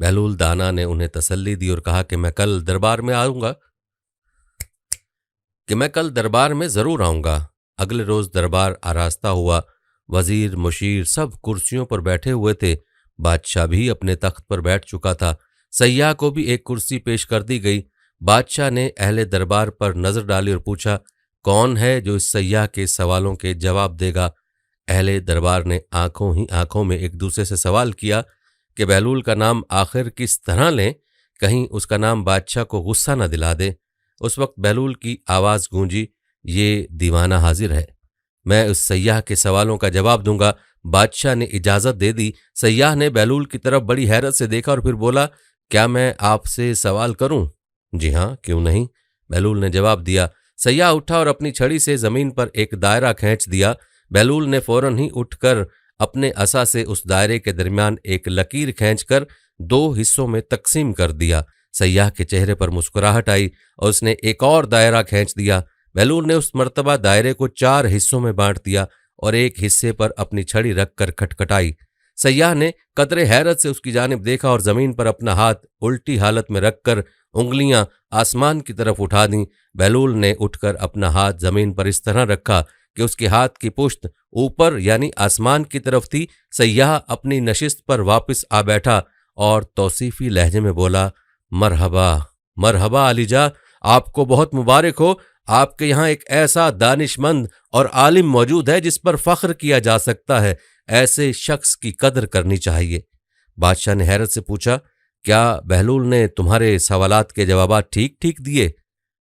बहलूल दाना ने उन्हें तसल्ली दी और कहा कि मैं कल दरबार में जरूर आऊंगा। अगले रोज दरबार आरास्ता हुआ। वजीर, मुशीर सब कुर्सियों पर बैठे हुए थे। बादशाह भी अपने तख्त पर बैठ चुका था। सयाह को भी एक कुर्सी पेश कर दी गई। बादशाह ने अहले दरबार पर नजर डाली और पूछा, कौन है जो इस सयाह के सवालों के जवाब देगा। अहले दरबार ने आंखों ही आंखों में एक दूसरे से सवाल किया कि बहलूल का नाम आखिर किस तरह लें, कहीं उसका नाम बादशाह को गुस्सा न दिला दे। उस वक्त बहलूल की आवाज गूंजी, ये दीवाना हाजिर है, मैं उस सयाह के सवालों का जवाब दूंगा। बादशाह ने इजाजत दे दी। सयाह ने बहलूल की तरफ बड़ी हैरत से देखा और फिर बोला, क्या मैं आपसे सवाल करूं? जी हाँ, क्यों नहीं, बहलूल ने जवाब दिया। सयाह उठा और अपनी छड़ी से जमीन पर एक दायरा खींच दिया। बहलूल ने फौरन ही उठकर अपने असा से उस दायरे के दरमियान एक लकीर खींचकर 2 हिस्सों में तकसीम कर दिया। सयाह के चेहरे पर मुस्कुराहट आई और उसने एक और दायरा खींच दिया। बहलूल ने उस मर्तबा दायरे को 4 हिस्सों में बांट दिया और एक हिस्से पर अपनी छड़ी रखकर खटखटाई। सयाह ने कतरे हैरत से उसकी जानिब देखा और जमीन पर अपना हाथ उल्टी हालत में रखकर उंगलियां आसमान की तरफ उठा दी। बहलूल ने उठकर अपना हाथ जमीन पर इस तरह रखा कि उसके हाथ की पुश्त ऊपर यानी आसमान की तरफ थी। सयाह अपनी नशिस्त पर वापस आ बैठा और तौसीफी लहजे में बोला, मरहबा मरहबा अलीजा, आपको बहुत मुबारक हो। आपके यहाँ एक ऐसा दानिशमंद और आलिम मौजूद है जिस पर फख्र किया जा सकता है। ऐसे शख्स की कदर करनी चाहिए। बादशाह ने हैरत से पूछा, क्या बहलूल ने तुम्हारे सवालात के जवाबात ठीक ठीक दिए?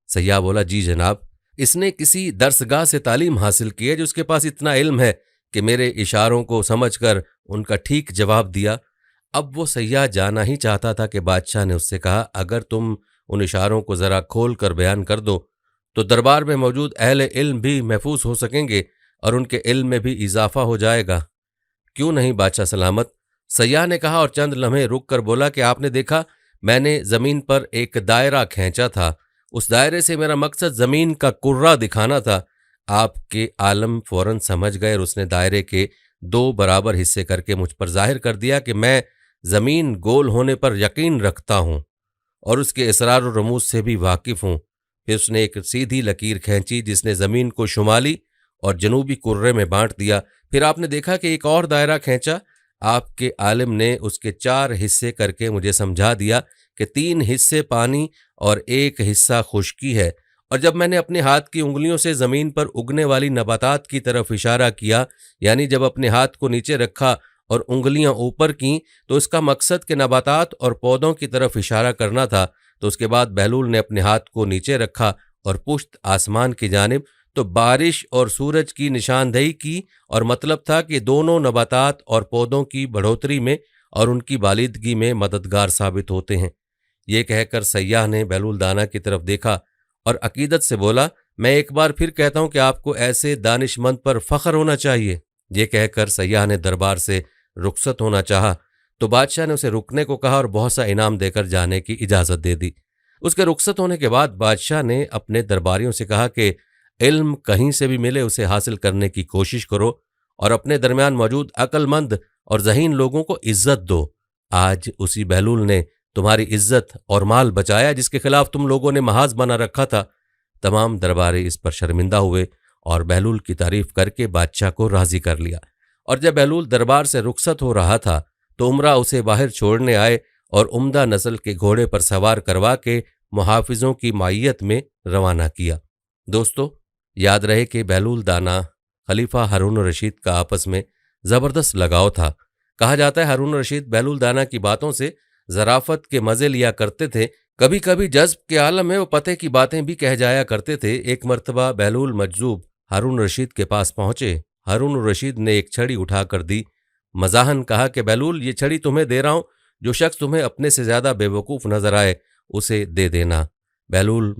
सयाह बोला, जी जनाब, इसने किसी दरसगाह से तालीम हासिल की है, जो उसके पास इतना इल्म है कि मेरे इशारों को समझकर उनका ठीक जवाब दिया। अब वो सयाह जाना ही चाहता था कि बादशाह ने उससे कहा, अगर तुम उन इशारों को जरा खोल कर बयान कर दो तो दरबार में मौजूद अहले इल्म भी महफूज हो सकेंगे और उनके इल्म में भी इजाफा हो जाएगा। क्यों नहीं बादशाह सलामत, सयाह ने कहा और चंद लम्हे रुक कर बोला कि आपने देखा, मैंने जमीन पर एक दायरा खींचा था। उस दायरे से मेरा मकसद जमीन का कुर्रा दिखाना था। आपके आलम फौरन समझ गए और उसने दायरे के 2 बराबर हिस्से करके मुझ पर जाहिर कर दिया कि मैं जमीन गोल होने पर यकीन रखता हूं और उसके इसरार और रमूज से भी वाकिफ हूं। फिर उसने एक सीधी लकीर खींची जिसने जमीन को शुमाली और जनूबी कुर्रे में बांट दिया। फिर आपने देखा कि एक और दायरा खींचा। आपके आलिम ने उसके 4 हिस्से करके मुझे समझा दिया कि 3 हिस्से पानी और 1 हिस्सा खुश्की है। और जब मैंने अपने हाथ की उंगलियों से जमीन पर उगने वाली नबातात की तरफ इशारा किया, यानी जब अपने हाथ को नीचे रखा और उंगलियां ऊपर की, तो इसका मकसद के नबातात और पौधों की तरफ इशारा करना था। तो उसके बाद बहलूल ने अपने हाथ को नीचे रखा और पुश्त आसमान की जानिब, तो बारिश और सूरज की निशानदेही की और मतलब था कि दोनों नबातात और पौधों की बढ़ोतरी में और उनकी बालिदगी में मददगार साबित होते हैं। ये कहकर सयाह ने बहलूल दाना की तरफ देखा और अकीदत से बोला, मैं एक बार फिर कहता हूं कि आपको ऐसे दानिशमंद पर फख्र होना चाहिए। ये कहकर सयाह ने दरबार से रुखसत होना चाहा तो बादशाह ने उसे रुकने को कहा और बहुत सा इनाम देकर जाने की इजाजत दे दी। उसके रुखसत होने के बाद बादशाह ने अपने दरबारियों से कहा कि इल्म कहीं से भी मिले उसे हासिल करने की कोशिश करो और अपने दरमियान मौजूद अक्लमंद और ज़हीन लोगों को इज्जत दो। आज उसी बहलूल ने तुम्हारी इज्जत और माल बचाया जिसके खिलाफ तुम लोगों ने महाज बना रखा था। तमाम दरबारी इस पर शर्मिंदा हुए और बहलूल की तारीफ करके बादशाह को राजी कर लिया। और जब बहलूल दरबार से रुखसत हो रहा था तो उमरा उसे बाहर छोड़ने आए और उम्दा नस्ल के घोड़े पर सवार करवा के मुहाफिजों की मायत में रवाना किया। दोस्तों, याद रहे कि बहलूल दाना खलीफा हारून रशीद का आपस में जबरदस्त लगाव था। कहा जाता है हारून रशीद बहलूल दाना की बातों से जराफत के मजे लिया करते थे। कभी कभी जज्ब के आलम में वो पते की बातें भी कह जाया करते थे। एक मर्तबा बहलूल मजजूब हारून रशीद के पास पहुंचे। हारून रशीद ने एक छड़ी उठाकर दी। मजाहन कहा कि बहलूल, ये छड़ी तुम्हें दे रहा हूं, जो शख्स तुम्हें अपने से ज्यादा बेवकूफ नजर आए उसे दे देना। बहलूल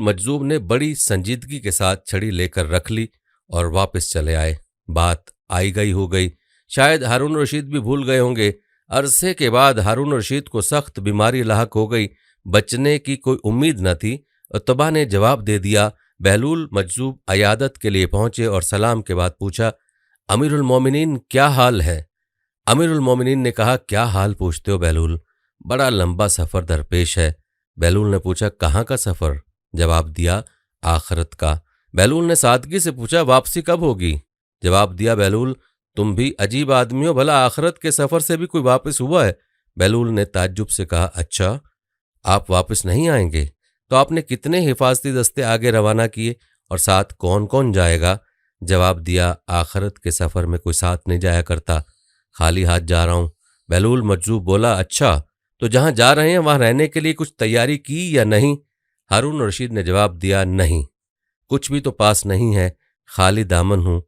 मजजूब ने बड़ी संजीदगी के साथ छड़ी लेकर रख ली और वापस चले आए। बात आई गई हो गई। शायद हारून रशीद भी भूल गए होंगे। अरसे के बाद हारून रशीद को सख्त बीमारी लाहक हो गई। बचने की कोई उम्मीद न थी। उत्तबा ने जवाब दे दिया। बहलूल मजजूब अयादत के लिए पहुंचे और सलाम के बाद पूछा, अमीरुल मोमिनीन क्या हाल है? अमीरुल मोमिनीन ने कहा, क्या हाल पूछते हो बहलूल, बड़ा लंबा सफ़र दरपेश है। बहलूल ने पूछा, कहाँ का सफ़र? जवाब दिया, आखरत का। बहलूल ने सादगी से पूछा, वापसी कब होगी? जवाब दिया, बहलूल तुम भी अजीब आदमी हो, भला आखरत के सफ़र से भी कोई वापस हुआ है? बहलूल ने ताज्जुब से कहा, अच्छा आप वापस नहीं आएंगे? तो आपने कितने हिफाजती दस्ते आगे रवाना किए और साथ कौन कौन जाएगा? जवाब दिया, आखरत के सफ़र में कोई साथ नहीं जाया करता, खाली हाथ जा रहा हूं। बहलूल मजजूब बोला, अच्छा तो जहां जा रहे हैं वहां रहने के लिए कुछ तैयारी की या नहीं? हारून रशीद ने जवाब दिया, नहीं, कुछ भी तो पास नहीं है, खाली दामन हूं।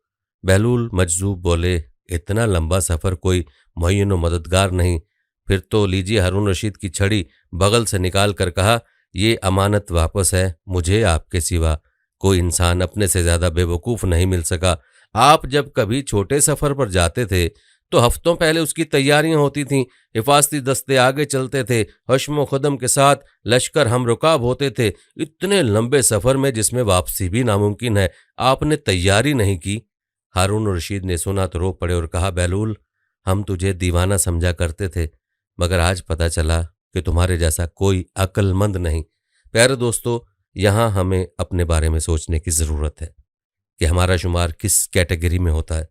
बहलूल मजजूब बोले, इतना लंबा सफ़र, कोई मुअय्यन व मददगार नहीं? फिर तो लीजिए। हारून रशीद की छड़ी बगल से निकाल कर कहा, ये अमानत वापस है। मुझे आपके सिवा कोई इंसान अपने से ज़्यादा बेवकूफ़ नहीं मिल सका। आप जब कभी छोटे सफ़र पर जाते थे तो हफ्तों पहले उसकी तैयारियां होती थीं। हिफाजती दस्ते आगे चलते थे, हश्म खुदम के साथ लश्कर हम रुकाब होते थे। इतने लंबे सफ़र में जिसमें वापसी भी नामुमकिन है, आपने तैयारी नहीं की। हारून रशीद ने सुना तो रो पड़े और कहा, बहलूल हम तुझे दीवाना समझा करते थे, मगर आज पता चला कि तुम्हारे जैसा कोई अक्लमंद नहीं। प्यारे दोस्तों, यहाँ हमें अपने बारे में सोचने की ज़रूरत है कि हमारा शुमार किस कैटेगरी में होता है,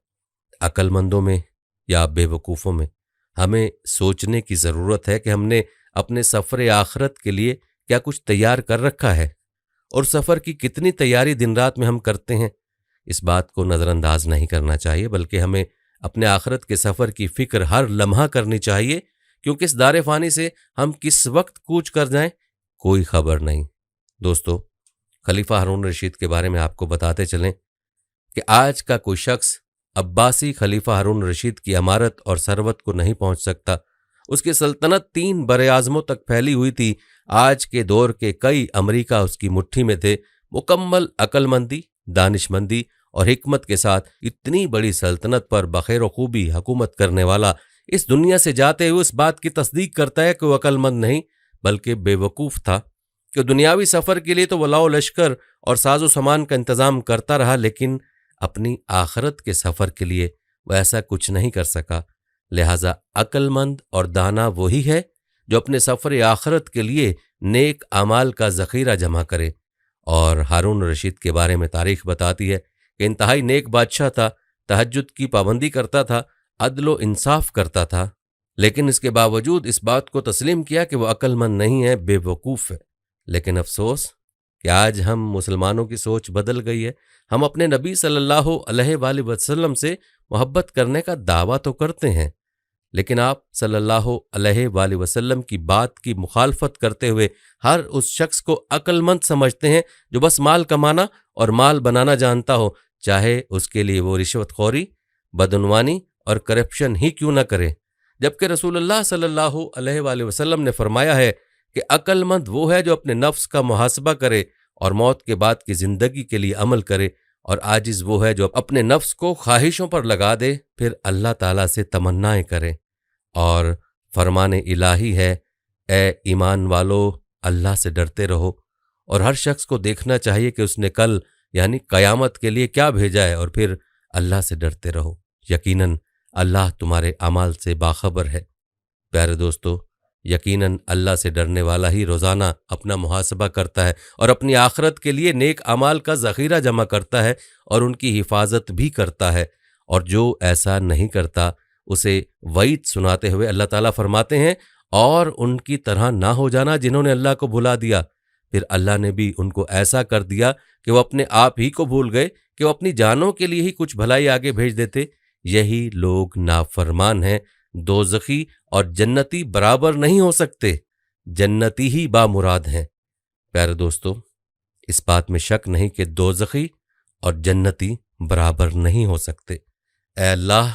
अक्लमंदों में या बेवकूफ़ों में। हमें सोचने की ज़रूरत है कि हमने अपने सफ़र आखरत के लिए क्या कुछ तैयार कर रखा है और सफ़र की कितनी तैयारी दिन रात में हम करते हैं। इस बात को नज़रअंदाज नहीं करना चाहिए, बल्कि हमें अपने आखरत के सफ़र की फ़िक्र हर लम्हा करनी चाहिए, क्योंकि इस दारे फ़ानी से हम किस वक्त कूच कर जाएं कोई खबर नहीं। दोस्तों, खलीफा हारून रशीद के बारे में आपको बताते चलें कि आज का कोई शख्स अब्बासी खलीफा हारून रशीद की अमारत और सरवत को नहीं पहुंच सकता। उसकी सल्तनत 3 बरे-आज़मों तक फैली हुई थी। आज के दौर के कई अमरीका उसकी मुट्ठी में थे। मुकम्मल अक्लमंदी, दानिशमंदी और हिकमत के साथ इतनी बड़ी सल्तनत पर बखैर खूबी हुकूमत करने वाला इस दुनिया से जाते हुए इस बात की तस्दीक करता है कि वह अक्लमंद नहीं बल्कि बेवकूफ़ था। कि दुनियावी सफ़र के लिए तो वह लाओ लश्कर और साजो सामान का इंतज़ाम करता रहा, लेकिन अपनी आखरत के सफ़र के लिए वह ऐसा कुछ नहीं कर सका। लिहाजा अक्लमंद और दाना वही है जो अपने सफ़र आखरत के लिए नेक अमाल का ज़ख़ीरा जमा करे। और हारून रशीद के बारे में तारीख़ बताती है कि इंतहाई नेक बादशाह था, तहज्जुद की पाबंदी करता था, अदलो इंसाफ करता था, लेकिन इसके बावजूद इस बात को तस्लीम किया कि वह अक्लमंद नहीं है, बेवकूफ़ है। लेकिन अफसोस कि आज हम मुसलमानों की सोच बदल गई है। हम अपने नबी सल्लल्लाहु अलैहि वसल्लम से मोहब्बत करने का दावा तो करते हैं, लेकिन आप सल्लल्लाहु अलैहि वसल्लम की बात की मुखालफत करते हुए हर उस शख्स को अक्लमंद समझते हैं जो बस माल कमाना और माल बनाना जानता हो, चाहे उसके लिए वो रिश्वतखोरी, बदनवानी और करप्शन ही क्यों न करे। जबकि रसूलुल्लाह सल्लल्लाहु अलैहि वसल्लम ने फरमाया है कि अक्लमंद वो है जो अपने नफ्स का मुहासबा करे और मौत के बाद की ज़िंदगी के लिए अमल करे, और आजिज़ वो है जो अपने नफ्स को ख्वाहिशों पर लगा दे, फिर अल्लाह ताला से तमन्नाएं करे। और फरमाने इलाही है, ए ईमान वालो अल्लाह से डरते रहो। और हर शख्स को देखना चाहिए कि उसने कल यानी क़यामत के लिए क्या भेजा है, और फिर अल्लाह से डरते रहो। यकीनन अल्लाह तुम्हारे अमाल से बाखबर है। प्यारे दोस्तों, यकीनन अल्लाह से डरने वाला ही रोज़ाना अपना मुहासबा करता है और अपनी आखरत के लिए नेक अमाल का ज़ख़ीरा जमा करता है और उनकी हिफाजत भी करता है। और जो ऐसा नहीं करता उसे वईद सुनाते हुए अल्लाह ताला फरमाते हैं, और उनकी तरह ना हो जाना जिन्होंने अल्लाह को भुला दिया, फिर अल्लाह ने भी उनको ऐसा कर दिया कि वो अपने आप ही को भूल गए कि वो अपनी जानों के लिए ही कुछ भलाई आगे भेज देते। यही लोग नाफरमान हैं। दोज़खी और जन्नती बराबर नहीं हो सकते, जन्नती ही बामुराद हैं। प्यारे दोस्तों, इस बात में शक नहीं कि दोज़खी और जन्नती बराबर नहीं हो सकते। ऐ अल्लाह,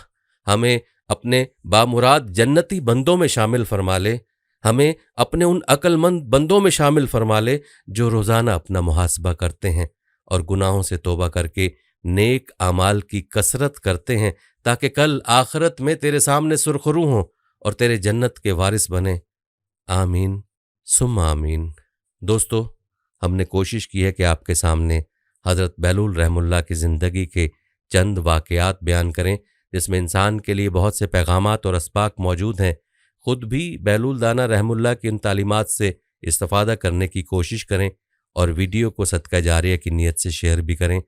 हमें अपने बामुराद जन्नती बंदों में शामिल फरमा ले, हमें अपने उन अक्लमंद बंदों में शामिल फरमा ले जो रोज़ाना अपना मुहासबा करते हैं और गुनाहों से तौबा करके नेक आमाल की कसरत करते हैं, ताकि कल आखिरत में तेरे सामने सुरखरू हों और तेरे जन्नत के वारिस बने। आमीन सुम्मा आमीन। दोस्तों, हमने कोशिश की है कि आपके सामने हज़रत बहलूल रहमुल्लाह की ज़िंदगी के चंद वाक़यात बयान करें, जिसमें इंसान के लिए बहुत से पैगामात और असबाक मौजूद हैं। ख़ुद भी बहलूल दाना रहमुल्लाह की इन तालीमात से इस्तिफ़ादा करने की कोशिश करें और वीडियो को सदका जारिया की नीयत से शेयर भी करें,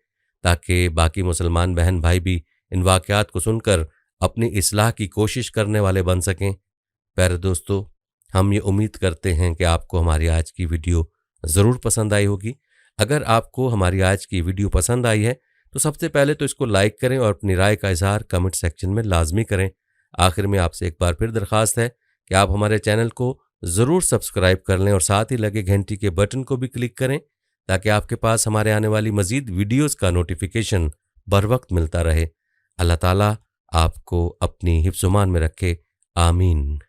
ताकि बाकी मुसलमान बहन भाई भी इन वाक़यात को सुनकर अपनी इस्लाह की कोशिश करने वाले बन सकें। प्यारे दोस्तों, हम ये उम्मीद करते हैं कि आपको हमारी आज की वीडियो ज़रूर पसंद आई होगी। अगर आपको हमारी आज की वीडियो पसंद आई है तो सबसे पहले तो इसको लाइक करें और अपनी राय का इज़हार कमेंट सेक्शन में लाजमी करें। आखिर में आपसे एक बार फिर दरख्वास्त है कि आप हमारे चैनल को ज़रूर सब्सक्राइब कर लें और साथ ही लगे घंटी के बटन को भी क्लिक करें, ताकि आपके पास हमारे आने वाली मज़ीद वीडियोज़ का नोटिफिकेशन बर वक्त मिलता रहे। अल्लाह ताला आपको अपनी हिफ्ज़-ओ-मान में रखे। आमीन।